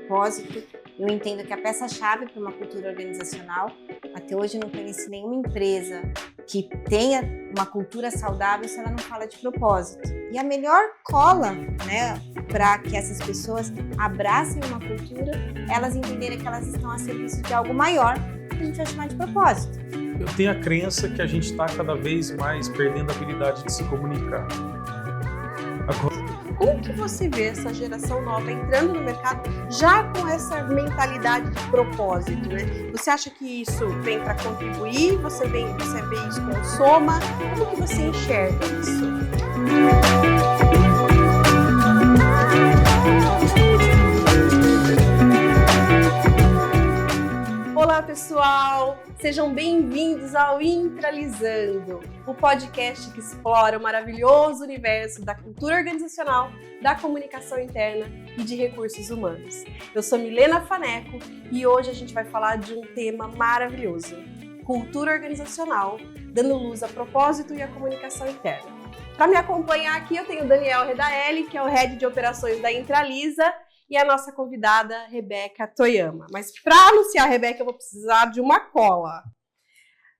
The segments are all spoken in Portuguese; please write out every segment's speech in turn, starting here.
propósito, eu entendo que a peça-chave para uma cultura organizacional, até hoje eu não conheci nenhuma empresa que tenha uma cultura saudável se ela não fala de propósito. E a melhor cola, para que essas pessoas abracem uma cultura, elas entenderem que elas estão a serviço de algo maior, que a gente vai chamar de propósito. Eu tenho a crença que a gente está cada vez mais perdendo a habilidade de se comunicar. Como que você vê essa geração nova entrando no mercado já com essa mentalidade de propósito, né? Você acha que isso vem para contribuir? Você vê isso como soma? Como que você enxerga isso? Olá, pessoal! Sejam bem-vindos ao Intralizando, o podcast que explora o maravilhoso universo da cultura organizacional, da comunicação interna e de recursos humanos. Eu sou Milena Faneco e hoje a gente vai falar de um tema maravilhoso: cultura organizacional, dando luz a propósito e a comunicação interna. Para me acompanhar aqui eu tenho o Daniel Redaelli, que é o Head de Operações da Intralisa, e a nossa convidada, Rebeca Toyama. Mas para anunciar a Rebeca, eu vou precisar de uma cola.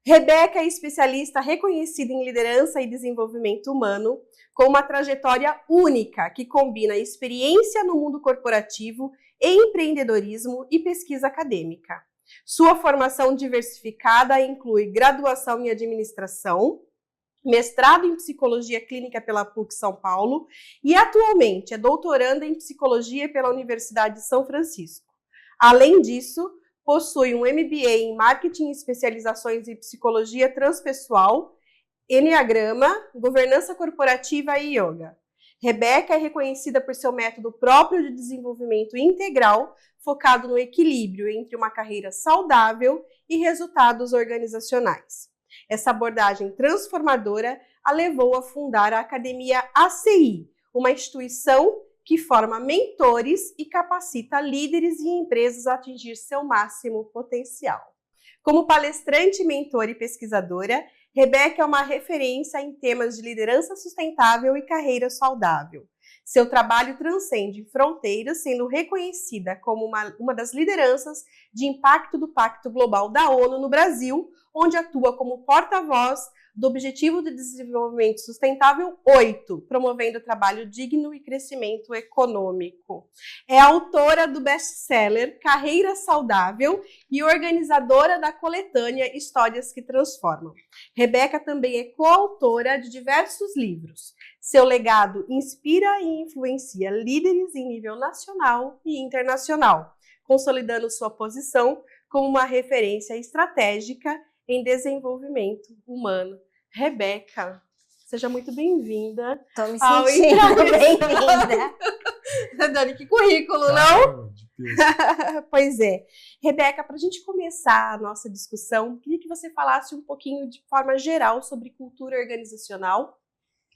Rebeca é especialista reconhecida em liderança e desenvolvimento humano, com uma trajetória única que combina experiência no mundo corporativo, empreendedorismo e pesquisa acadêmica. Sua formação diversificada inclui graduação em administração, mestrado em Psicologia Clínica pela PUC São Paulo e atualmente é doutoranda em Psicologia pela Universidade de São Francisco. Além disso, possui um MBA em Marketing e Especializações em Psicologia Transpessoal, Enneagrama, Governança Corporativa e Yoga. Rebeca é reconhecida por seu método próprio de desenvolvimento integral, focado no equilíbrio entre uma carreira saudável e resultados organizacionais. Essa abordagem transformadora a levou a fundar a Academia ACI, uma instituição que forma mentores e capacita líderes e empresas a atingir seu máximo potencial. Como palestrante, mentora e pesquisadora, Rebeca é uma referência em temas de liderança sustentável e carreira saudável. Seu trabalho transcende fronteiras, sendo reconhecida como uma das lideranças de impacto do Pacto Global da ONU no Brasil, onde atua como porta-voz do Objetivo de Desenvolvimento Sustentável 8, promovendo trabalho digno e crescimento econômico. É autora do best-seller Carreira Saudável e organizadora da coletânea Histórias que Transformam. Rebeca também é coautora de diversos livros. Seu legado inspira e influencia líderes em nível nacional e internacional, consolidando sua posição como uma referência estratégica em desenvolvimento humano. Rebeca, seja muito bem-vinda. Estou me sentindo bem-vinda. Dani, que currículo, não? Pois é. Rebeca, para a gente começar a nossa discussão, queria que você falasse um pouquinho de forma geral sobre cultura organizacional,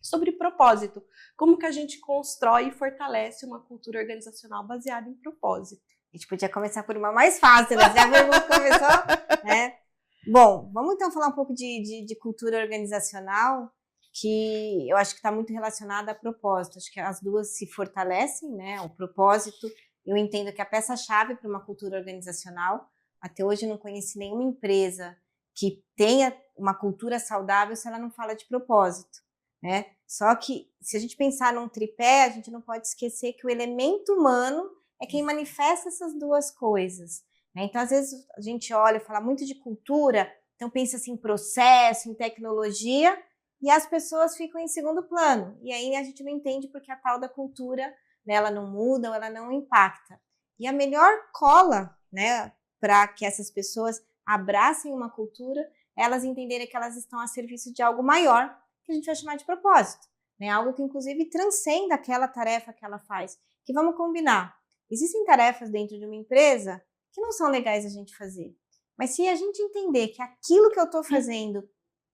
sobre propósito. Como que a gente constrói e fortalece uma cultura organizacional baseada em propósito? A gente podia começar por uma mais fácil, né? Já a pergunta começou, né? Bom, vamos então falar um pouco de cultura organizacional, que eu acho que está muito relacionada a propósito. Acho que as duas se fortalecem, né? O propósito, eu entendo que a peça-chave para uma cultura organizacional, até hoje eu não conheci nenhuma empresa que tenha uma cultura saudável se ela não fala de propósito, né? Só que se a gente pensar num tripé, a gente não pode esquecer que o elemento humano é quem manifesta essas duas coisas. Então, às vezes, a gente olha e fala muito de cultura, então pensa assim, em processo, em tecnologia, e as pessoas ficam em segundo plano. E aí a gente não entende porque a tal da cultura, né, ela não muda ou ela não impacta. E a melhor cola, né, para que essas pessoas abracem uma cultura, elas entenderem que elas estão a serviço de algo maior, que a gente vai chamar de propósito. Né, algo que, inclusive, transcenda aquela tarefa que ela faz. Que vamos combinar. Existem tarefas dentro de uma empresa que não são legais a gente fazer. Mas se a gente entender que aquilo que eu estou fazendo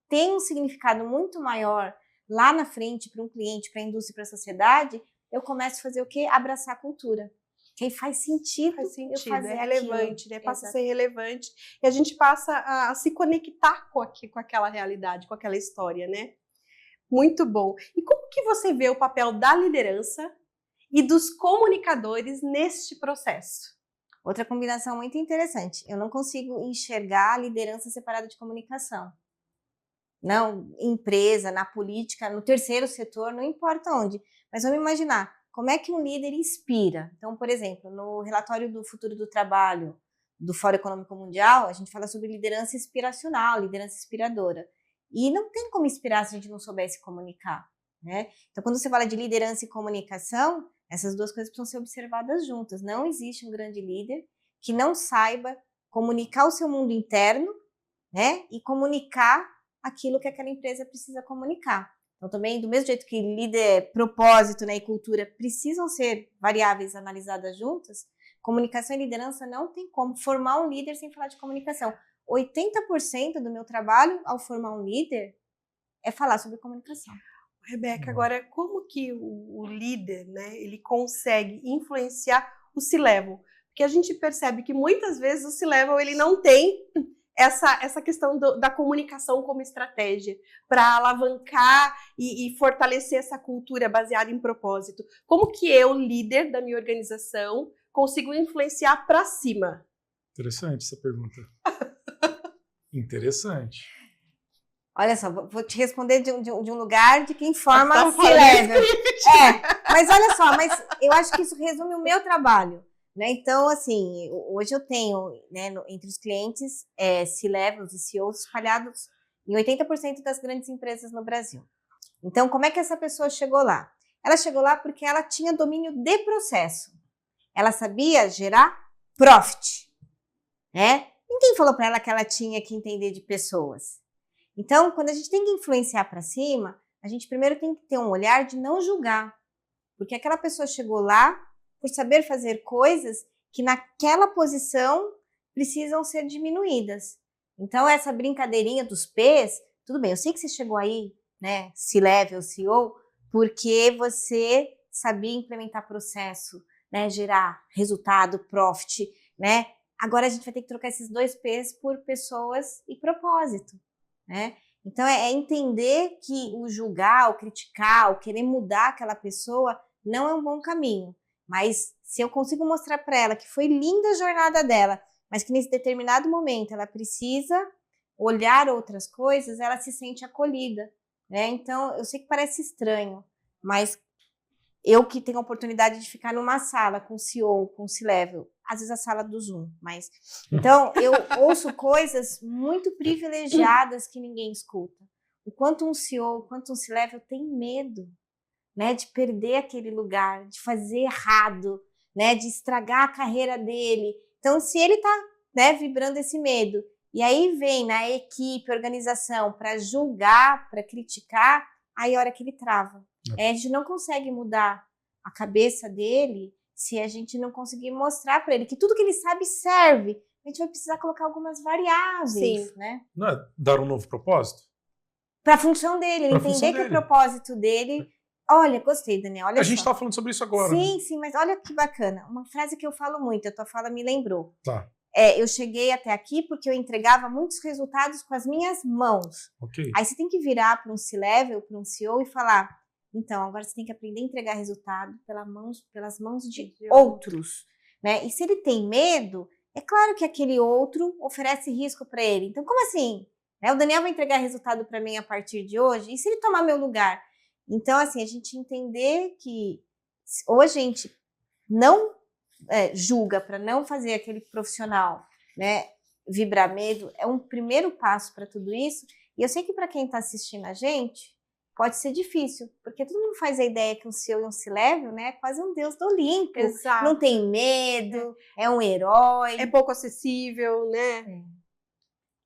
tem um significado muito maior lá na frente para um cliente, para a indústria, para a sociedade, eu começo a fazer o quê? Abraçar a cultura. Que aí faz sentido eu fazer é relevante, aquilo. Né? Passa a ser relevante e a gente passa a se conectar com aquela realidade, com aquela história, né? Muito bom. E como que você vê o papel da liderança e dos comunicadores neste processo? Outra combinação muito interessante. Eu não consigo enxergar a liderança separada de comunicação. Não, empresa, na política, no terceiro setor, não importa onde. Mas vamos imaginar, como é que um líder inspira? Então, por exemplo, no relatório do futuro do trabalho do Fórum Econômico Mundial, a gente fala sobre liderança inspiracional, liderança inspiradora. E não tem como inspirar se a gente não soubesse comunicar, né? Então, quando você fala de liderança e comunicação, essas duas coisas precisam ser observadas juntas. Não existe um grande líder que não saiba comunicar o seu mundo interno, né? E comunicar aquilo que aquela empresa precisa comunicar. Então, também, do mesmo jeito que líder, propósito, né, e cultura precisam ser variáveis analisadas juntas, comunicação e liderança não tem como formar um líder sem falar de comunicação. 80% do meu trabalho ao formar um líder é falar sobre comunicação. Rebeca, agora, como que o líder, né, ele consegue influenciar o C-Level? Porque a gente percebe que muitas vezes o C-Level ele não tem essa questão da comunicação como estratégia para alavancar e fortalecer essa cultura baseada em propósito. Como que eu, líder da minha organização, consigo influenciar para cima? Interessante essa pergunta. Interessante. Olha só, vou te responder de um lugar de quem forma C-Level. Mas olha só, mas eu acho que isso resume o meu trabalho. Né? Então, assim, hoje eu tenho, né, entre os clientes, C-Levels e CEOs espalhados em 80% das grandes empresas no Brasil. Então, como é que essa pessoa chegou lá? Ela chegou lá porque ela tinha domínio de processo. Ela sabia gerar profit, né? Ninguém falou para ela que ela tinha que entender de pessoas. Então, quando a gente tem que influenciar para cima, a gente primeiro tem que ter um olhar de não julgar. Porque aquela pessoa chegou lá por saber fazer coisas que naquela posição precisam ser diminuídas. Então, essa brincadeirinha dos P's, tudo bem, eu sei que você chegou aí, né, C-Level, CEO, porque você sabia implementar processo, né, gerar resultado, profit, né? Agora a gente vai ter que trocar esses 2 P's por pessoas e propósito, né? Então, é entender que o julgar, o criticar, o querer mudar aquela pessoa não é um bom caminho. Mas se eu consigo mostrar para ela que foi linda a jornada dela, mas que nesse determinado momento ela precisa olhar outras coisas, ela se sente acolhida, né? Então, eu sei que parece estranho, mas eu que tenho a oportunidade de ficar numa sala com CEO, com C-Level, às vezes a sala do Zoom, mas... Então, eu ouço coisas muito privilegiadas que ninguém escuta. O quanto um CEO, o quanto um C-Level tem medo, né, de perder aquele lugar, de fazer errado, né, de estragar a carreira dele. Então, se ele está, né, vibrando esse medo, e aí vem na equipe, organização, para julgar, para criticar, aí é a hora que ele trava. A gente não consegue mudar a cabeça dele se a gente não conseguir mostrar para ele que tudo que ele sabe serve. A gente vai precisar colocar algumas variáveis. Sim. Né? Não é dar um novo propósito? Para a função dele, ele entender que o propósito dele... Olha, gostei, Daniel, olha só. A gente está falando sobre isso agora. Sim, né? sim, mas olha que bacana. Uma frase que eu falo muito, a tua fala me lembrou. Tá. Eu cheguei até aqui porque eu entregava muitos resultados com as minhas mãos. Ok. Aí você tem que virar para um C-Level, para um CEO e falar, então, agora você tem que aprender a entregar resultado pelas mãos de outros. Né? E se ele tem medo, é claro que aquele outro oferece risco para ele. Então, como assim? O Daniel vai entregar resultado para mim a partir de hoje? E se ele tomar meu lugar? Então, assim, a gente entender que ou a gente não julga para não fazer aquele profissional, né, vibrar medo, é um primeiro passo para tudo isso. E eu sei que para quem está assistindo a gente, pode ser difícil, porque todo mundo faz a ideia que um CEO e um C-Level, né, é quase um deus do Olimpo. Exato. Não tem medo, é um herói. É pouco acessível, né?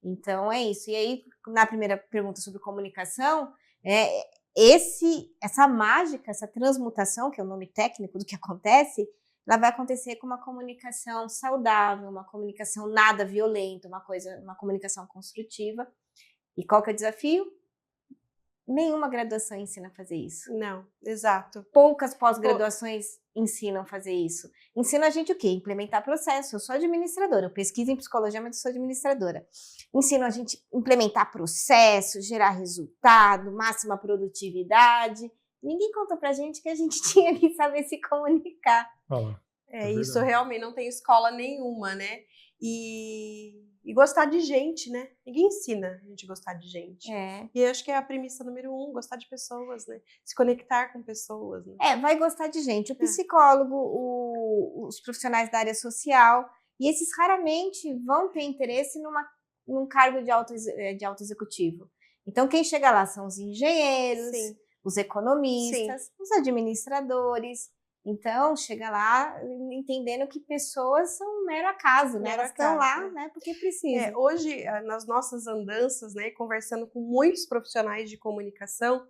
Então, é isso. E aí, na primeira pergunta sobre comunicação, essa mágica, essa transmutação, que é o nome técnico do que acontece, ela vai acontecer com uma comunicação saudável, uma comunicação nada violenta, uma comunicação construtiva. E qual que é o desafio? Nenhuma graduação ensina a fazer isso. Não, exato. Poucas pós-graduações ensinam a fazer isso. Ensina a gente o quê? Implementar processo. Eu sou administradora, eu pesquiso em psicologia, mas eu sou administradora. Ensina a gente a implementar processo, gerar resultado, máxima produtividade. Ninguém conta pra gente que a gente tinha que saber se comunicar. Isso realmente não tem escola nenhuma, né? E gostar de gente, né? Ninguém ensina a gente a gostar de gente. E acho que é a premissa número 1, gostar de pessoas, né? Se conectar com pessoas, né? Vai gostar de gente. O psicólogo, os profissionais da área social, e esses raramente vão ter interesse num cargo de alto executivo. Então, quem chega lá são os engenheiros, os economistas, os administradores. Então, chega lá entendendo que pessoas são um mero acaso, né? Elas estão lá, né, porque precisam. Hoje, nas nossas andanças, né, conversando com muitos profissionais de comunicação,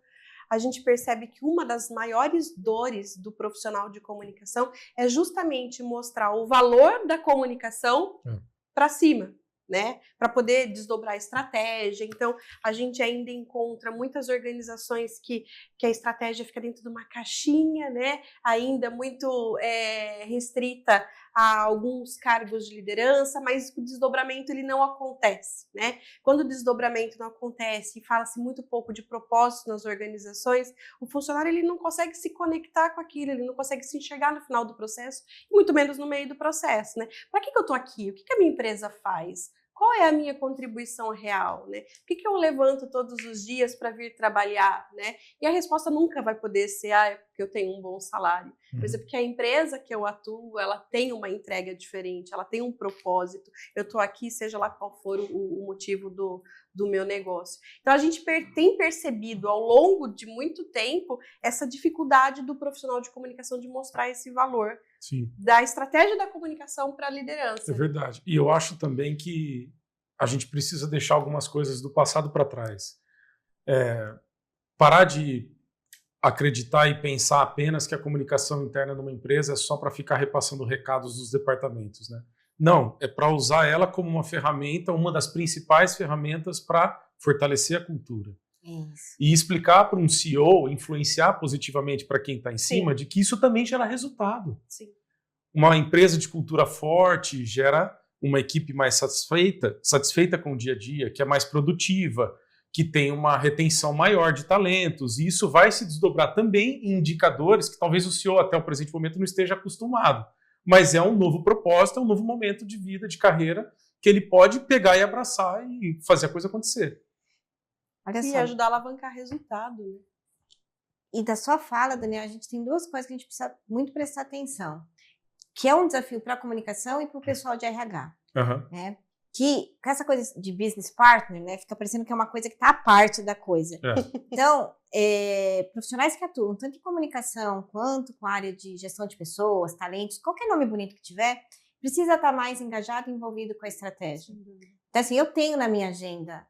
a gente percebe que uma das maiores dores do profissional de comunicação é justamente mostrar o valor da comunicação para cima, né? Para poder desdobrar a estratégia. Então, a gente ainda encontra muitas organizações que a estratégia fica dentro de uma caixinha, né? Ainda muito restrita a alguns cargos de liderança, mas o desdobramento ele não acontece, né? Quando o desdobramento não acontece e fala-se muito pouco de propósito nas organizações, o funcionário ele não consegue se conectar com aquilo, ele não consegue se enxergar no final do processo, e muito menos no meio do processo, né? Para que eu estou aqui? O que a minha empresa faz? Qual é a minha contribuição real, né? O que eu levanto todos os dias para vir trabalhar, né? E a resposta nunca vai poder ser, é porque eu tenho um bom salário. Mas é porque a empresa que eu atuo, ela tem uma entrega diferente, ela tem um propósito. Eu estou aqui, seja lá qual for o motivo do meu negócio. Então, a gente tem percebido ao longo de muito tempo essa dificuldade do profissional de comunicação de mostrar esse valor da estratégia da comunicação para a liderança. É verdade. E eu acho também que a gente precisa deixar algumas coisas do passado para trás. Parar de acreditar e pensar apenas que a comunicação interna numa empresa é só para ficar repassando recados dos departamentos, né? Não, é para usar ela como uma ferramenta, uma das principais ferramentas para fortalecer a cultura. Isso. E explicar para um CEO, influenciar positivamente para quem está em cima, de que isso também gera resultado. Sim. Uma empresa de cultura forte gera uma equipe mais satisfeita com o dia a dia, que é mais produtiva, que tem uma retenção maior de talentos, e isso vai se desdobrar também em indicadores que talvez o CEO até o presente momento não esteja acostumado, mas é um novo propósito, é um novo momento de vida, de carreira, que ele pode pegar e abraçar e fazer a coisa acontecer. Olha só. E ajudar a alavancar resultado, né? E da sua fala, Daniel, a gente tem duas coisas que a gente precisa muito prestar atenção, que é um desafio para a comunicação e para o pessoal de RH, né? Que com essa coisa de business partner, né, fica parecendo que é uma coisa que está à parte da coisa. Então, profissionais que atuam tanto em comunicação quanto com a área de gestão de pessoas, talentos, qualquer nome bonito que tiver, precisa estar mais engajado e envolvido com a estratégia. Então, assim, eu tenho na minha agenda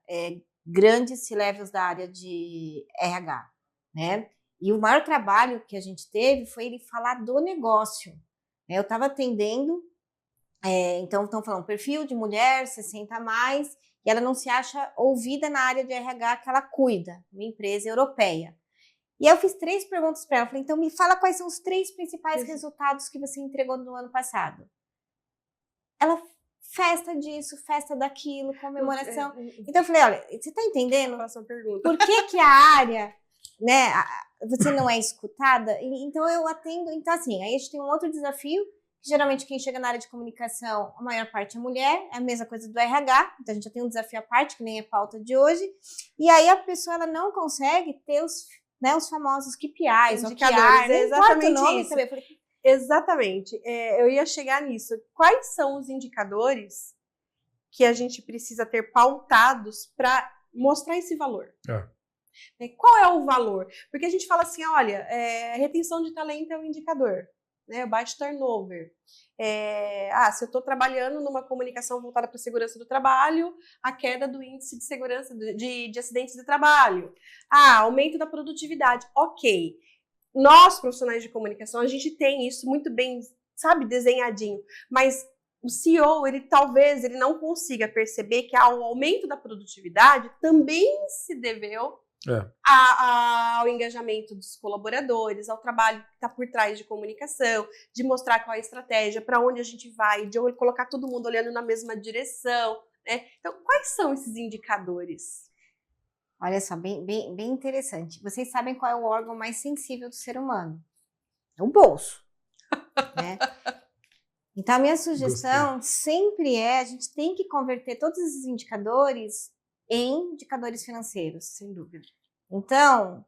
grandes C-levels da área de RH, né? E o maior trabalho que a gente teve foi ele falar do negócio. Eu estava atendendo, então estão falando perfil de mulher, 60 a mais, e ela não se acha ouvida na área de RH que ela cuida, uma empresa europeia. E aí eu fiz 3 perguntas para ela, falei, então me fala quais são os 3 principais resultados que você entregou no ano passado. Ela, festa disso, festa daquilo, comemoração. Então eu falei, olha, você está entendendo por que a área, né, você não é escutada? Então eu atendo, então assim, aí a gente tem um outro desafio, que geralmente quem chega na área de comunicação, a maior parte é mulher, é a mesma coisa do RH, então a gente já tem um desafio à parte, que nem é pauta de hoje, e aí a pessoa ela não consegue ter os famosos KPIs, indicadores, OKR, exatamente isso. Também. Falei, exatamente, eu ia chegar nisso. Quais são os indicadores que a gente precisa ter pautados para mostrar esse valor? Qual é o valor? Porque a gente fala assim, olha, retenção de talento é um indicador, né? Baixo turnover. Se eu estou trabalhando numa comunicação voltada para a segurança do trabalho, a queda do índice de segurança de acidentes de trabalho. Aumento da produtividade. Ok. Nós, profissionais de comunicação, a gente tem isso muito bem, sabe, desenhadinho, mas o CEO, talvez ele não consiga perceber que o aumento da produtividade também se deveu ao engajamento dos colaboradores, ao trabalho que está por trás de comunicação, de mostrar qual é a estratégia, para onde a gente vai, de colocar todo mundo olhando na mesma direção, né? Então, quais são esses indicadores? Olha só, bem interessante. Vocês sabem qual é o órgão mais sensível do ser humano? É o bolso, né? Então, a minha sugestão sempre a gente tem que converter todos esses indicadores em indicadores financeiros. Sem dúvida. Então,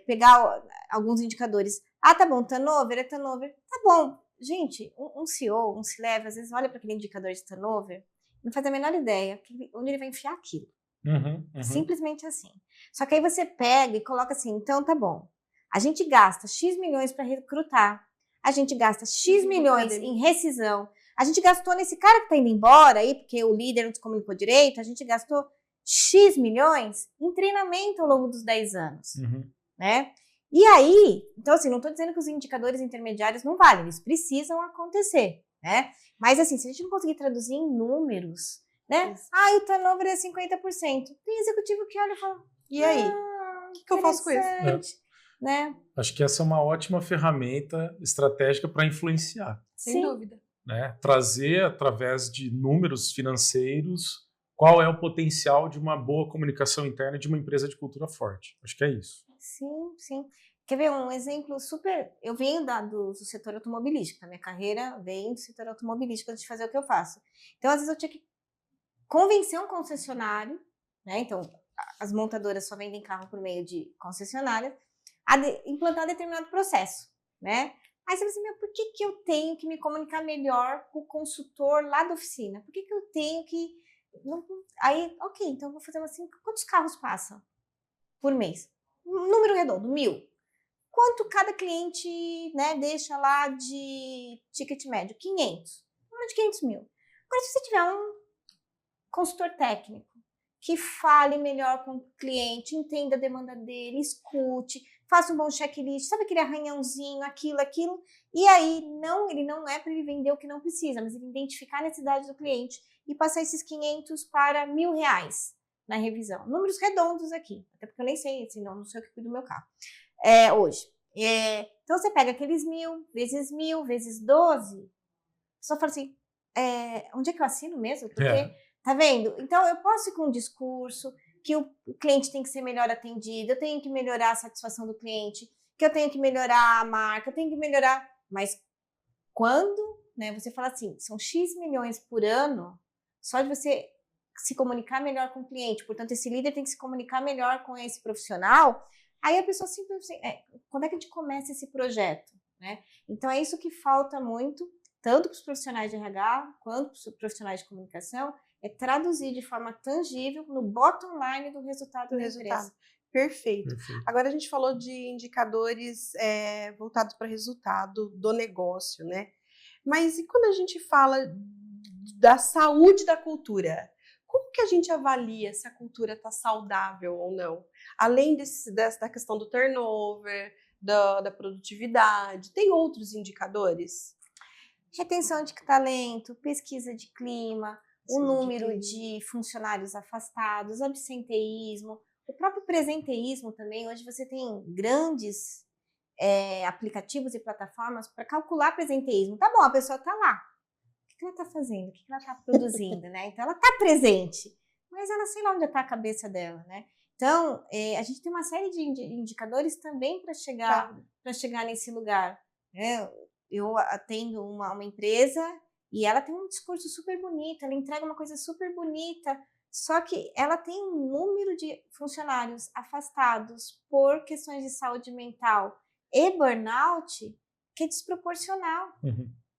pegar alguns indicadores. Ah, tá bom, turnover é turnover. Tá bom. Gente, um CEO, um C-Level, às vezes olha para aquele indicador de turnover, não faz a menor ideia onde ele vai enfiar aquilo. Simplesmente assim. Só que aí você pega e coloca assim, então tá bom. A gente gasta X milhões para recrutar. A gente gasta X milhões em rescisão. A gente gastou nesse cara que tá indo embora aí, porque o líder não se comunicou direito. A gente gastou X milhões em treinamento ao longo dos 10 anos. Né? E aí, então assim, não estou dizendo que os indicadores intermediários não valem, eles precisam acontecer, né? Mas assim, se a gente não conseguir traduzir em números, né? O turnover é 50%. Tem executivo que olha e fala, e aí? O que eu faço com isso? Né? Acho que essa é uma ótima ferramenta estratégica para influenciar. Sem dúvida. Né? Trazer, através de números financeiros, qual é o potencial de uma boa comunicação interna de uma empresa de cultura forte. Acho que é isso. Sim. Quer ver um exemplo super... Eu venho do setor automobilístico, a minha carreira vem do setor automobilístico antes de fazer o que eu faço. Então, às vezes, eu tinha que convencer um concessionário, né? Então, as montadoras só vendem carro por meio de concessionária, a implantar determinado processo, né? Aí você fala assim, por que eu tenho que me comunicar melhor com o consultor lá da oficina? Por que eu tenho que... Aí, ok, então eu vou fazer assim, quantos carros passam por mês? Um número redondo, 1000. Quanto cada cliente, né, deixa lá de ticket médio? 500. De 500 mil. Agora, se você tiver um consultor técnico que fale melhor com o cliente, entenda a demanda dele, escute, faça um bom checklist, sabe aquele arranhãozinho, aquilo, e aí ele não é para ele vender o que não precisa, mas ele identificar a necessidade do cliente e passar esses 500 para R$1.000 na revisão. Números redondos aqui, até porque eu nem sei, assim, não sei o que cuida do meu carro hoje. Então você pega aqueles 1.000, vezes 12, só fala assim, onde é que eu assino mesmo? Porque, tá vendo? Então eu posso ir com um discurso que o cliente tem que ser melhor atendido, eu tenho que melhorar a satisfação do cliente, que eu tenho que melhorar a marca, eu tenho que melhorar, mas quando, né, você fala assim, são X milhões por ano, só de você se comunicar melhor com o cliente, portanto esse líder tem que se comunicar melhor com esse profissional, aí a pessoa simplesmente, quando é que a gente começa esse projeto, né? Então é isso que falta muito, tanto para os profissionais de RH, quanto para os profissionais de comunicação, é traduzir de forma tangível no bottom line do resultado da empresa. Perfeito. Agora a gente falou de indicadores voltados para resultado do negócio, né? Mas e quando a gente fala da saúde da cultura? Como que a gente avalia se a cultura está saudável ou não? Além da questão do turnover, da produtividade, tem outros indicadores? Retenção de talento, pesquisa de clima, o número de funcionários afastados, absenteísmo, o próprio presenteísmo também. Hoje você tem grandes aplicativos e plataformas para calcular presenteísmo. Tá bom, a pessoa está lá. O que ela está fazendo? O que ela está produzindo, né? Então, ela está presente, mas ela sei lá onde está a cabeça dela, né? Então, a gente tem uma série de indicadores também para chegar nesse lugar. Né? Eu atendo uma empresa e ela tem um discurso super bonito, ela entrega uma coisa super bonita, só que ela tem um número de funcionários afastados por questões de saúde mental e burnout que é desproporcional,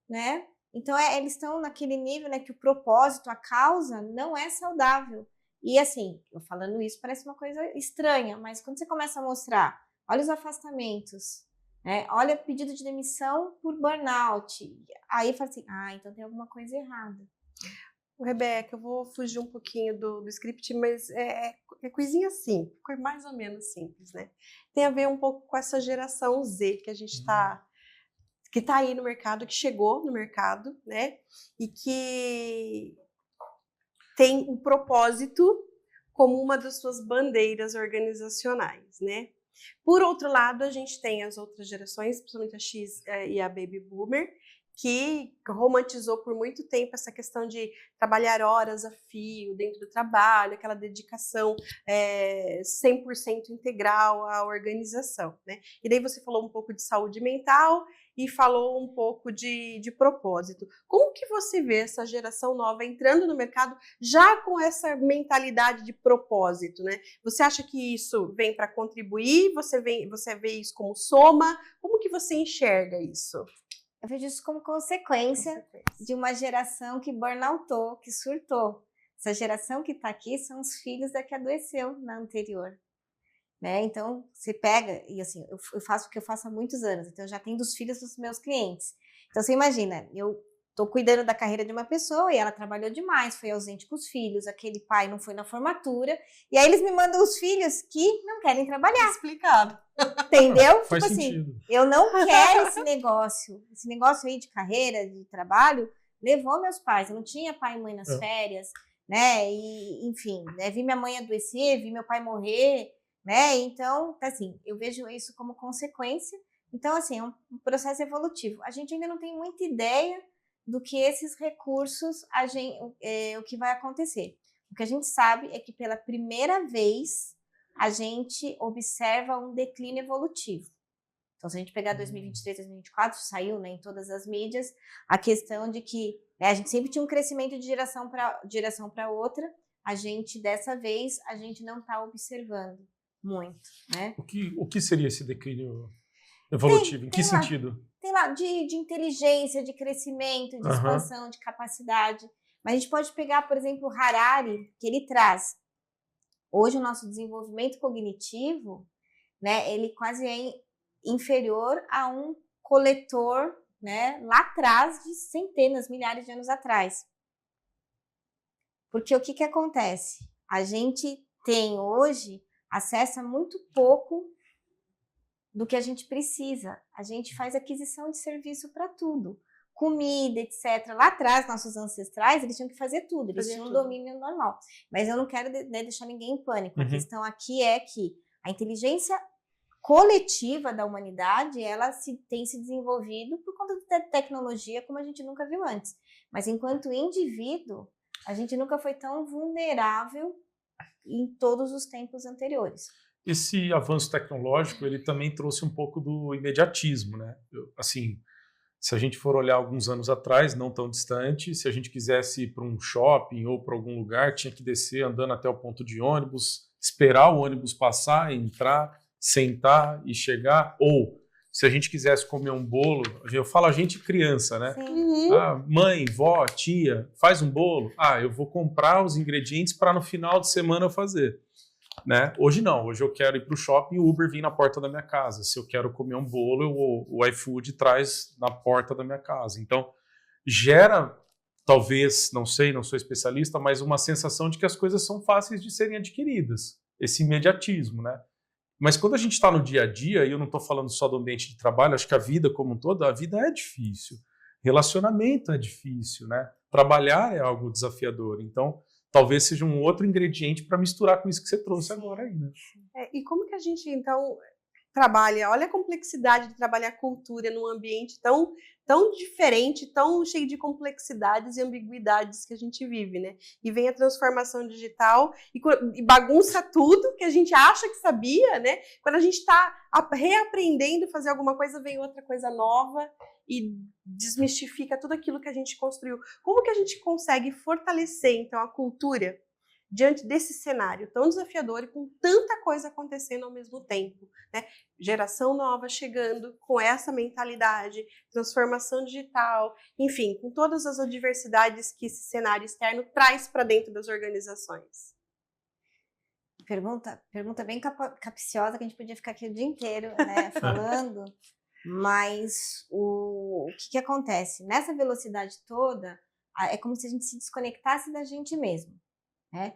né? Então, eles estão naquele nível, né, que o propósito, a causa, não é saudável. E assim, eu falando isso parece uma coisa estranha, mas quando você começa a mostrar, olha os afastamentos, né, olha o pedido de demissão por burnout, aí fala assim, então tem alguma coisa errada. Rebeca, eu vou fugir um pouquinho do script, mas é coisinha simples, mais ou menos simples, né? Tem a ver um pouco com essa geração Z que a gente está... que está aí no mercado, que chegou no mercado, né? E que tem um propósito como uma das suas bandeiras organizacionais, né? Por outro lado, a gente tem as outras gerações, principalmente a X e a Baby Boomer, que romantizou por muito tempo essa questão de trabalhar horas a fio dentro do trabalho, aquela dedicação 100% integral à organização, né? E daí você falou um pouco de saúde mental e falou um pouco de propósito. Como que você vê essa geração nova entrando no mercado já com essa mentalidade de propósito, né? Você acha que isso vem para contribuir? Você vê isso como soma? Como que você enxerga isso? Eu vejo isso como consequência de uma geração que burnoutou, que surtou. Essa geração que está aqui são os filhos da que adoeceu na anterior. Né? Então, você pega, e assim, eu faço o que eu faço há muitos anos, então eu já tenho dos filhos dos meus clientes. Então, você imagina, eu estou cuidando da carreira de uma pessoa e ela trabalhou demais, foi ausente com os filhos, aquele pai não foi na formatura, e aí eles me mandam os filhos que não querem trabalhar. Explicado. Entendeu? Faz tipo sentido. Assim, eu não quero esse negócio aí de carreira, de trabalho, levou meus pais, eu não tinha pai e mãe nas férias, né, e enfim, né, vi minha mãe adoecer, vi meu pai morrer, né, então, assim, eu vejo isso como consequência, então, assim, é um processo evolutivo. A gente ainda não tem muita ideia do que esses recursos, o que vai acontecer. O que a gente sabe é que pela primeira vez a gente observa um declínio evolutivo. Então, se a gente pegar 2023, 2024, saiu, né, em todas as mídias, a questão de que, né, a gente sempre tinha um crescimento de geração para outra, dessa vez, a gente não está observando muito, né? O que seria esse declínio evolutivo? Em que sentido? Tem lá de inteligência, de crescimento, de expansão, de capacidade. Mas a gente pode pegar, por exemplo, o Harari, que ele traz. Hoje o nosso desenvolvimento cognitivo, né, ele quase é inferior a um coletor, né, lá atrás, de centenas, milhares de anos atrás. Porque o que acontece? A gente tem hoje acesso a muito pouco do que a gente precisa. A gente faz aquisição de serviço para tudo. Comida, etc. Lá atrás, nossos ancestrais, eles tinham que fazer tudo. Eles tinham um domínio normal. Mas eu não quero deixar ninguém em pânico. A questão aqui é que a inteligência coletiva da humanidade, ela tem se desenvolvido por conta da tecnologia como a gente nunca viu antes. Mas enquanto indivíduo, a gente nunca foi tão vulnerável em todos os tempos anteriores. Esse avanço tecnológico, ele também trouxe um pouco do imediatismo, né? Assim, se a gente for olhar alguns anos atrás, não tão distante, se a gente quisesse ir para um shopping ou para algum lugar, tinha que descer andando até o ponto de ônibus, esperar o ônibus passar, entrar, sentar e chegar. Ou, se a gente quisesse comer um bolo, eu falo a gente criança, né? Mãe, vó, tia, faz um bolo. Eu vou comprar os ingredientes para no final de semana eu fazer. Né? Hoje não, hoje eu quero ir para o shopping e o Uber vir na porta da minha casa. Se eu quero comer um bolo, o iFood traz na porta da minha casa. Então, gera, talvez, não sei, não sou especialista, mas uma sensação de que as coisas são fáceis de serem adquiridas. Esse imediatismo, né? Mas quando a gente está no dia a dia, e eu não estou falando só do ambiente de trabalho, acho que a vida como um todo, a vida é difícil. Relacionamento é difícil, né? Trabalhar é algo desafiador. Então, talvez seja um outro ingrediente para misturar com isso que você trouxe agora aí, né? E como que a gente, então, trabalha? Olha a complexidade de trabalhar cultura num ambiente tão diferente, tão cheio de complexidades e ambiguidades que a gente vive, né? E vem a transformação digital e bagunça tudo que a gente acha que sabia, né? Quando a gente está reaprendendo a fazer alguma coisa, vem outra coisa nova e desmistifica tudo aquilo que a gente construiu. Como que a gente consegue fortalecer, então, a cultura diante desse cenário tão desafiador e com tanta coisa acontecendo ao mesmo tempo, né? Geração nova chegando com essa mentalidade, transformação digital, enfim, com todas as adversidades que esse cenário externo traz para dentro das organizações. Pergunta bem capciosa, que a gente podia ficar aqui o dia inteiro, né, falando, mas o que acontece? Nessa velocidade toda, é como se a gente se desconectasse da gente mesmo. Né?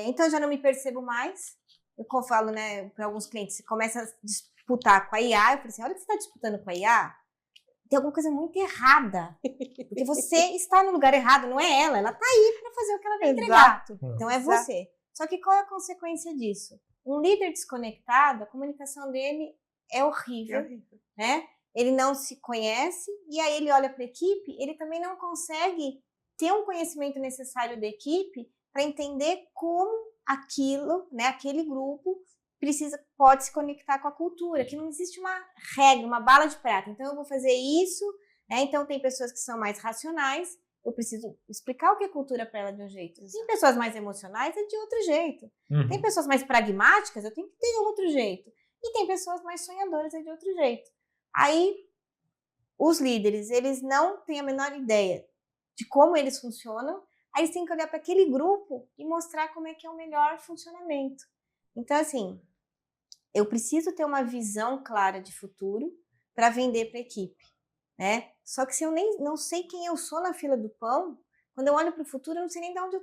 Então eu já não me percebo mais. Eu falo, né, para alguns clientes, você começa a disputar com a IA. Eu falei assim: olha que você está disputando com a IA, tem alguma coisa muito errada, porque você está no lugar errado, não é ela está aí para fazer o que ela vai entregar. Então é você. Só que qual é a consequência disso? Um líder desconectado, a comunicação dele é horrível, né? Ele não se conhece, e aí ele olha para a equipe, ele também não consegue ter um conhecimento necessário da equipe para entender como aquilo, né, aquele grupo pode se conectar com a cultura, que não existe uma regra, uma bala de prata. Então, eu vou fazer isso, né? Então, tem pessoas que são mais racionais, eu preciso explicar o que é cultura para ela de um jeito. Tem pessoas mais emocionais, é de outro jeito. Tem pessoas mais pragmáticas, eu tenho que ter outro jeito. E tem pessoas mais sonhadoras, é de outro jeito. Aí, os líderes, eles não têm a menor ideia de como eles funcionam, aí eles têm que olhar para aquele grupo e mostrar como é que é o melhor funcionamento. Então, assim, eu preciso ter uma visão clara de futuro para vender para a equipe, né? Só que se eu não sei quem eu sou na fila do pão, quando eu olho para o futuro, eu não sei nem de onde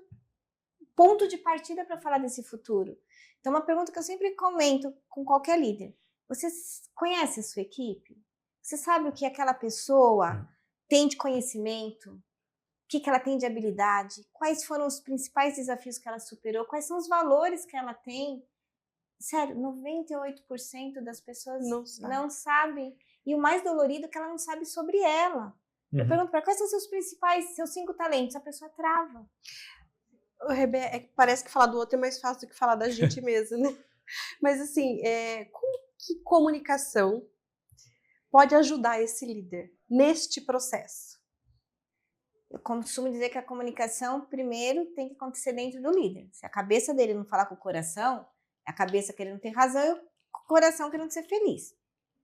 ponto de partida para falar desse futuro. Então, uma pergunta que eu sempre comento com qualquer líder: você conhece a sua equipe? Você sabe o que aquela pessoa tem de conhecimento? O que ela tem de habilidade? Quais foram os principais desafios que ela superou? Quais são os valores que ela tem? Sério, 98% das pessoas não sabem. E o mais dolorido é que ela não sabe sobre ela. Eu pergunto para quais são seus 5 talentos? A pessoa trava. Rebeca, parece que falar do outro é mais fácil do que falar da gente mesmo, né? Mas assim, como que comunicação pode ajudar esse líder neste processo? Eu costumo dizer que a comunicação, primeiro, tem que acontecer dentro do líder. Se a cabeça dele não falar com o coração, a cabeça querendo ter razão e o coração querendo ser feliz,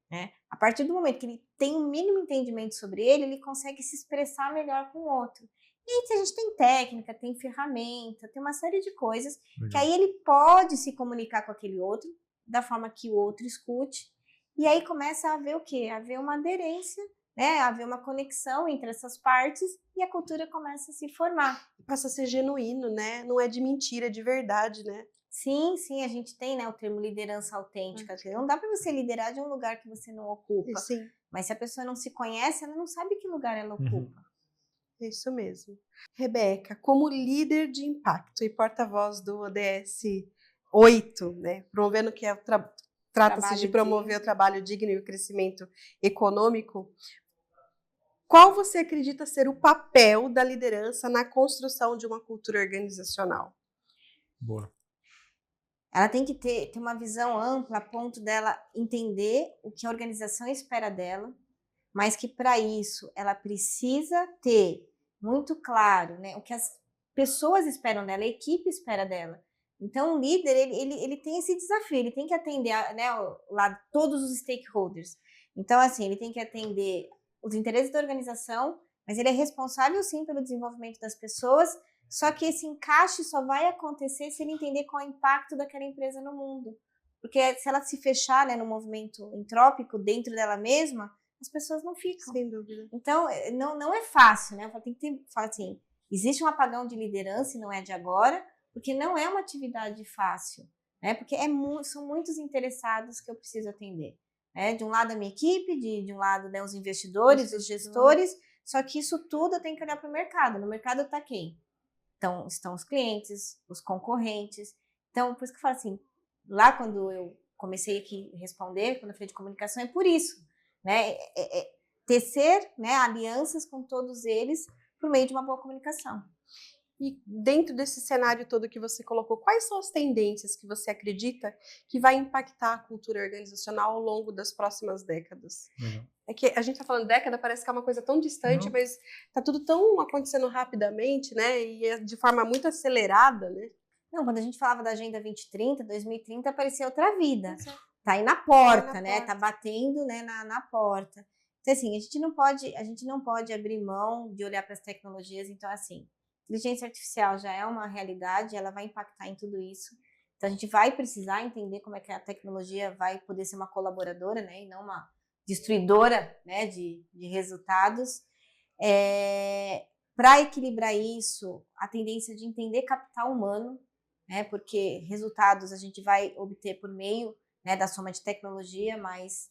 né? A partir do momento que ele tem um mínimo entendimento sobre ele consegue se expressar melhor com o outro. E aí a gente tem técnica, tem ferramenta, tem uma série de coisas que aí ele pode se comunicar com aquele outro da forma que o outro escute. E aí começa a haver o quê? A haver uma aderência, né? A haver uma conexão entre essas partes e a cultura começa a se formar. Passa a ser genuíno, né? Não é de mentira, é de verdade, né? Sim, a gente tem, né, o termo liderança autêntica. Não dá para você liderar de um lugar que você não ocupa. Sim. Mas se a pessoa não se conhece, ela não sabe que lugar ela ocupa. É isso mesmo. Rebeca, como líder de impacto e porta-voz do ODS 8, né, promovendo que trata-se de promover o trabalho digno e o crescimento econômico, qual você acredita ser o papel da liderança na construção de uma cultura organizacional? Boa. Ela tem que ter uma visão ampla a ponto dela entender o que a organização espera dela, mas que para isso ela precisa ter muito claro, né, o que as pessoas esperam dela, a equipe espera dela. Então o líder, ele tem esse desafio, ele tem que atender, né, todos os stakeholders. Então assim, ele tem que atender os interesses da organização, mas ele é responsável sim pelo desenvolvimento das pessoas, só que esse encaixe só vai acontecer se ele entender qual é o impacto daquela empresa no mundo. Porque se ela se fechar, né, no movimento entrópico dentro dela mesma, as pessoas não ficam. Sem dúvida. Então, não é fácil, né? Tem que ter, assim, existe um apagão de liderança e não é de agora, porque não é uma atividade fácil, né? Porque são muitos interessados que eu preciso atender. Né? De um lado a minha equipe, de um lado, né, os investidores, os gestores, só que isso tudo eu tenho que olhar para o mercado. No mercado está quem? Então, estão os clientes, os concorrentes. Então, por isso que eu falo assim, lá quando eu comecei aqui a responder, quando eu falei de comunicação, é por isso, né? Tecer, né, alianças com todos eles por meio de uma boa comunicação. E dentro desse cenário todo que você colocou, quais são as tendências que você acredita que vai impactar a cultura organizacional ao longo das próximas décadas? É que a gente está falando década, parece que é uma coisa tão distante, mas está tudo tão acontecendo rapidamente, né? E é de forma muito acelerada, né? Não, quando a gente falava da Agenda 2030, 2030 parecia outra vida. Tá aí na porta, né? Tá batendo, né, na porta. Então, assim, a gente não pode abrir mão de olhar para as tecnologias. Então, assim, inteligência artificial já é uma realidade, ela vai impactar em tudo isso. Então, a gente vai precisar entender como é que a tecnologia vai poder ser uma colaboradora, né, e não uma destruidora, né, de resultados. Para equilibrar isso, a tendência de entender capital humano, né, porque resultados a gente vai obter por meio, né, da soma de tecnologia mais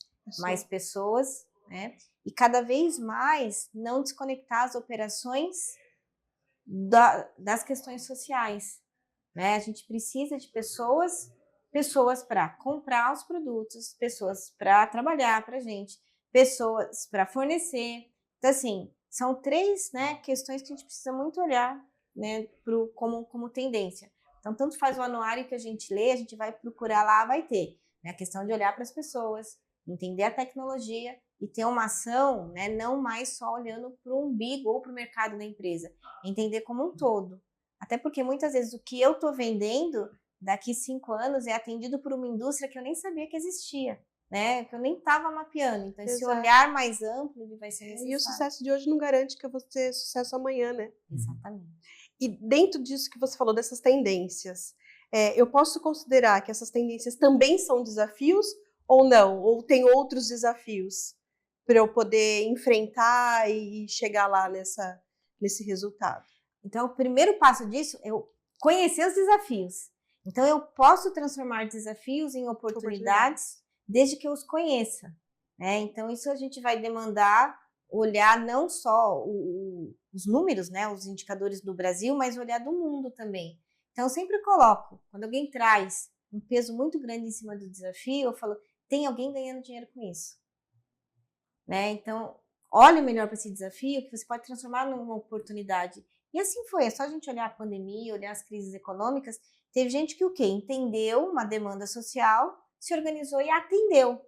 pessoas, né, e cada vez mais não desconectar as operações das questões sociais, né? A gente precisa de pessoas para comprar os produtos, pessoas para trabalhar para a gente, pessoas para fornecer. Então, assim, são 3, né, questões que a gente precisa muito olhar, né, como tendência. Então, tanto faz o anuário que a gente lê, a gente vai procurar lá, vai ter. Né? A questão de olhar para as pessoas, entender a tecnologia e ter uma ação, né, não mais só olhando para o umbigo ou para o mercado da empresa, entender como um todo. Até porque muitas vezes o que eu estou vendendo, daqui 5 anos, é atendido por uma indústria que eu nem sabia que existia, né, que eu nem estava mapeando. Então, esse olhar mais amplo ele vai ser necessário. E o sucesso de hoje não garante que eu vou ter sucesso amanhã, né? Exatamente. E dentro disso que você falou, dessas tendências, eu posso considerar que essas tendências também são desafios ou não? Ou tem outros desafios para eu poder enfrentar e chegar lá nesse resultado? Então, o primeiro passo disso é eu conhecer os desafios. Então, eu posso transformar desafios em oportunidades desde que eu os conheça. Né? Então, isso a gente vai demandar olhar não só os números, né, os indicadores do Brasil, mas olhar do mundo também. Então, eu sempre coloco, quando alguém traz um peso muito grande em cima do desafio, eu falo, tem alguém ganhando dinheiro com isso. Né? Então, olhe melhor para esse desafio, que você pode transformar numa oportunidade. E assim foi, é só a gente olhar a pandemia, olhar as crises econômicas. Teve gente que o quê? Entendeu uma demanda social, se organizou e atendeu,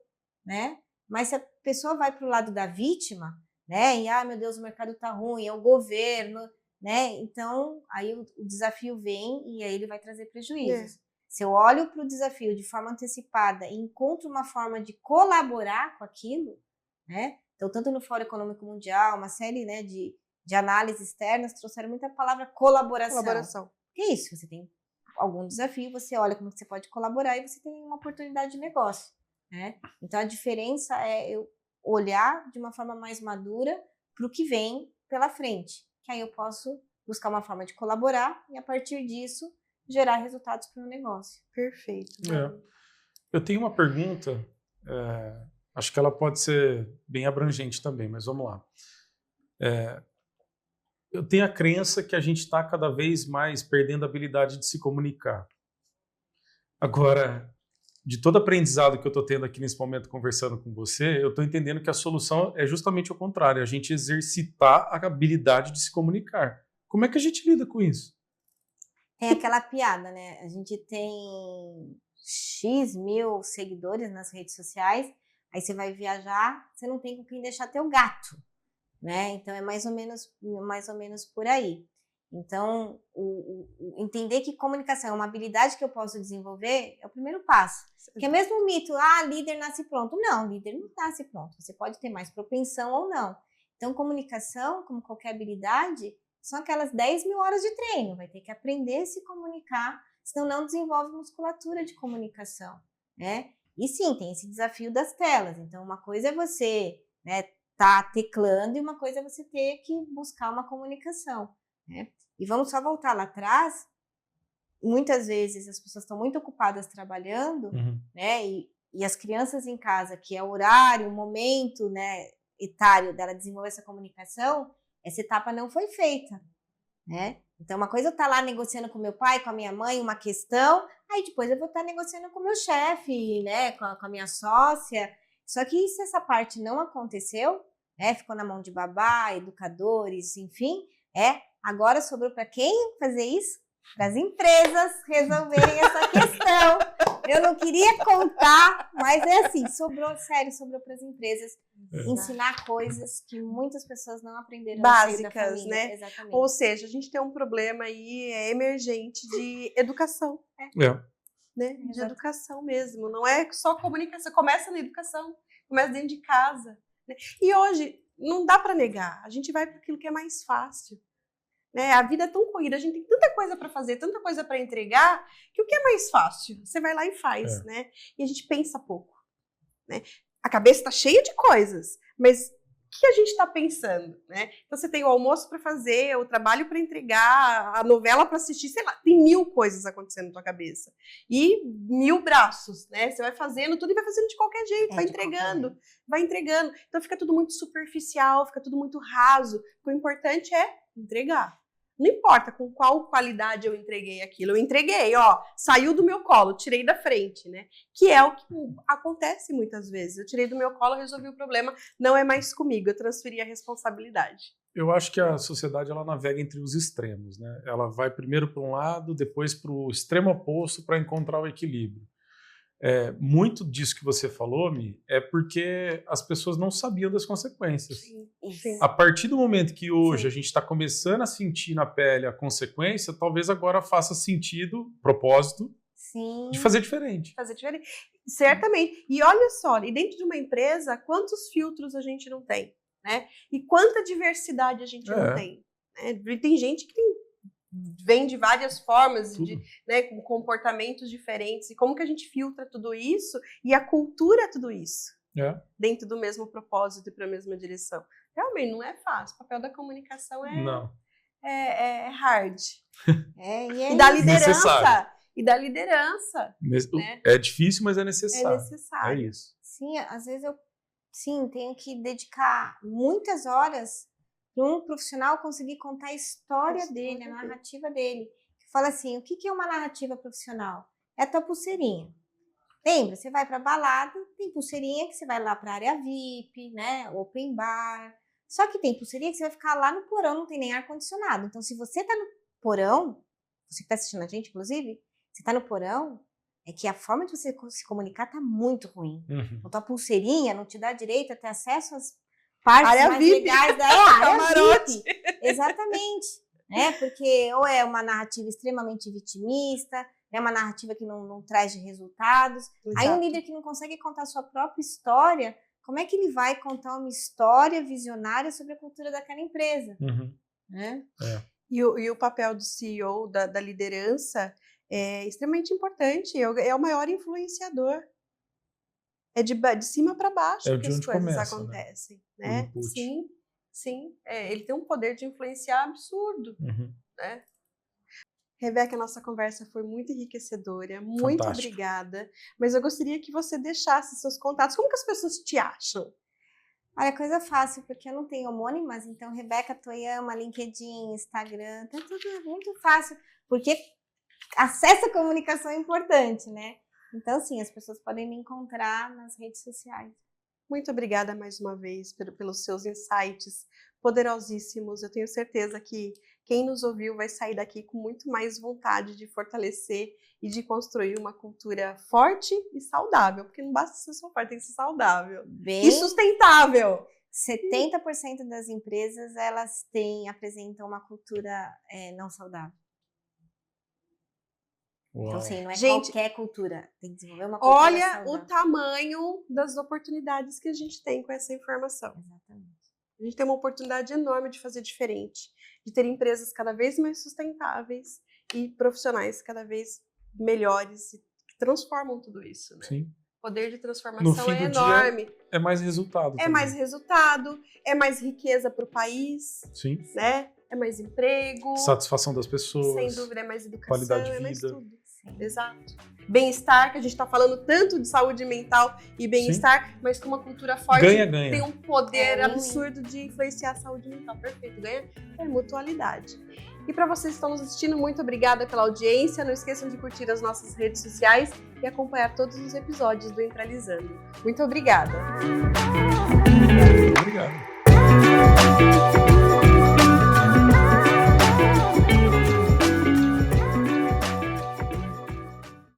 né? Mas se a pessoa vai para o lado da vítima, né? E, meu Deus, o mercado está ruim, é o governo, né? Então, aí o desafio vem e aí ele vai trazer prejuízos. Se eu olho para o desafio de forma antecipada e encontro uma forma de colaborar com aquilo, né? Então, tanto no Fórum Econômico Mundial, uma série, né, de análises externas trouxeram muita palavra colaboração. Que é isso? Você tem algum desafio, você olha como você pode colaborar e você tem uma oportunidade de negócio, né? Então, a diferença é eu olhar de uma forma mais madura para o que vem pela frente, que aí eu posso buscar uma forma de colaborar e, a partir disso, gerar resultados para o meu negócio. Perfeito. Eu tenho uma pergunta, acho que ela pode ser bem abrangente também, mas vamos lá. Eu tenho a crença que a gente está cada vez mais perdendo a habilidade de se comunicar. Agora, de todo aprendizado que eu estou tendo aqui nesse momento conversando com você, eu estou entendendo que a solução é justamente o contrário, a gente exercitar a habilidade de se comunicar. Como é que a gente lida com isso? Tem aquela piada, né? A gente tem X mil seguidores nas redes sociais, aí você vai viajar, você não tem com quem deixar teu gato, né? Então é mais ou menos por aí. Então, entender que comunicação é uma habilidade que eu posso desenvolver é o primeiro passo. Que é mesmo o mito, líder nasce pronto. Não, líder não nasce pronto. Você pode ter mais propensão ou não. Então, comunicação, como qualquer habilidade, são aquelas 10 mil horas de treino. Vai ter que aprender a se comunicar, senão não desenvolve musculatura de comunicação, né? E sim, tem esse desafio das telas. Então, uma coisa é você, né, tá teclando e uma coisa é você ter que buscar uma comunicação, né? E vamos só voltar lá atrás. Muitas vezes as pessoas estão muito ocupadas trabalhando, né? E as crianças em casa, que é o horário, o momento, né, etário dela desenvolver essa comunicação, essa etapa não foi feita, né? Então, uma coisa eu estar lá negociando com meu pai, com a minha mãe, uma questão, aí depois eu vou estar negociando com o meu chefe, né, com a minha sócia. Só que se essa parte não aconteceu, né, ficou na mão de babá, educadores, enfim, agora sobrou para quem fazer isso? Para as empresas resolverem essa questão. Eu não queria contar, mas é assim, sobrou para as empresas ensinar coisas que muitas pessoas não aprenderam. Básicas, né? Exatamente. Ou seja, a gente tem um problema aí emergente de educação. Né? De educação mesmo. Não é só comunicação, começa na educação, começa dentro de casa. Né? E hoje, não dá para negar, a gente vai para aquilo que é mais fácil. Né? A vida é tão corrida, a gente tem tanta coisa para fazer, tanta coisa para entregar, que o que é mais fácil? Você vai lá e faz, né? E a gente pensa pouco. Né? A cabeça está cheia de coisas, mas o que a gente está pensando? Né? Então você tem o almoço para fazer, o trabalho para entregar, a novela para assistir, sei lá, tem 1000 coisas acontecendo na tua cabeça. E 1000 braços, né? Você vai fazendo tudo e vai fazendo de qualquer jeito, vai entregando. Então fica tudo muito superficial, fica tudo muito raso. O importante é entregar. Não importa com qual qualidade eu entreguei aquilo. Eu entreguei, saiu do meu colo, tirei da frente, né? Que é o que acontece muitas vezes. Eu tirei do meu colo, resolvi o problema, não é mais comigo, eu transferi a responsabilidade. Eu acho que a sociedade ela navega entre os extremos, né? Ela vai primeiro para um lado, depois para o extremo oposto para encontrar o equilíbrio. Muito disso que você falou, Mi, é porque as pessoas não sabiam das consequências. Sim. A partir do momento que hoje Sim. a gente está começando a sentir na pele a consequência, talvez agora faça sentido, propósito, Sim. de fazer diferente. Fazer diferente. Certamente. E olha só, e dentro de uma empresa, quantos filtros a gente não tem, né? E quanta diversidade a gente não tem. Né? Tem gente que vem de várias formas, né, com comportamentos diferentes. E como que a gente filtra tudo isso e a cultura tudo isso dentro do mesmo propósito e para a mesma direção? Realmente não é fácil. O papel da comunicação é hard. E da liderança. Necessário. E da liderança. Né? É difícil, mas é necessário. É necessário. É isso. Sim, às vezes eu tenho que dedicar muitas horas para um profissional conseguir contar a história dele, a narrativa dele. Fala assim, o que é uma narrativa profissional? É a tua pulseirinha. Lembra, você vai para balada, tem pulseirinha que você vai lá para a área VIP, né, open bar. Só que tem pulseirinha que você vai ficar lá no porão, não tem nem ar-condicionado. Então, se você tá no porão, você que está assistindo a gente, inclusive, você tá no porão, é que a forma de você se comunicar tá muito ruim. Então, tua pulseirinha não te dá direito a ter acesso às partes área mais VIP. legais da área VIP. Exatamente. Né? Porque ou é uma narrativa extremamente vitimista, é uma narrativa que não traz de resultados. Exato. Aí um líder que não consegue contar a sua própria história, como é que ele vai contar uma história visionária sobre a cultura daquela empresa? Né? E o papel do CEO, da liderança, é extremamente importante. É o maior influenciador. É de cima para baixo que as coisas acontecem. Né? Sim. Ele tem um poder de influenciar absurdo. Né? Rebeca, a nossa conversa foi muito enriquecedora. Muito Fantástico. obrigada. Mas eu gostaria que você deixasse seus contatos. Como que as pessoas te acham? Olha, coisa fácil, porque eu não tenho homônimas, então Rebeca Toyama, LinkedIn, Instagram, tá tudo muito fácil, porque acesso à comunicação é importante, né? Então, sim, as pessoas podem me encontrar nas redes sociais. Muito obrigada mais uma vez pelos seus insights poderosíssimos. Eu tenho certeza que quem nos ouviu vai sair daqui com muito mais vontade de fortalecer e de construir uma cultura forte e saudável, porque não basta ser só forte, tem que ser saudável e sustentável. 70% das empresas, elas apresentam uma cultura não saudável. Uau. Então, assim, não é Gente, qualquer cultura, tem que desenvolver uma cultura olha saudável. o tamanho das oportunidades que a gente tem com essa informação. Exatamente. A gente tem uma oportunidade enorme de fazer diferente, de ter empresas cada vez mais sustentáveis e profissionais cada vez melhores que transformam tudo isso, né? Sim. O poder de No transformação fim é do enorme. dia, é mais resultado. É também. mais resultado, é mais riqueza para o país, Sim. né? É mais emprego, Satisfação das pessoas. sem dúvida, é mais educação, qualidade de é mais vida. tudo. Sim. Exato. Bem-estar, que a gente está falando tanto de saúde mental e bem-estar, mas com uma cultura forte Ganha. tem um poder É, absurdo de influenciar a saúde mental. Perfeito, ganha mutualidade. E para vocês que estão nos assistindo, muito obrigada pela audiência. Não esqueçam de curtir as nossas redes sociais e acompanhar todos os episódios do Entralizando. Muito obrigada. Obrigado.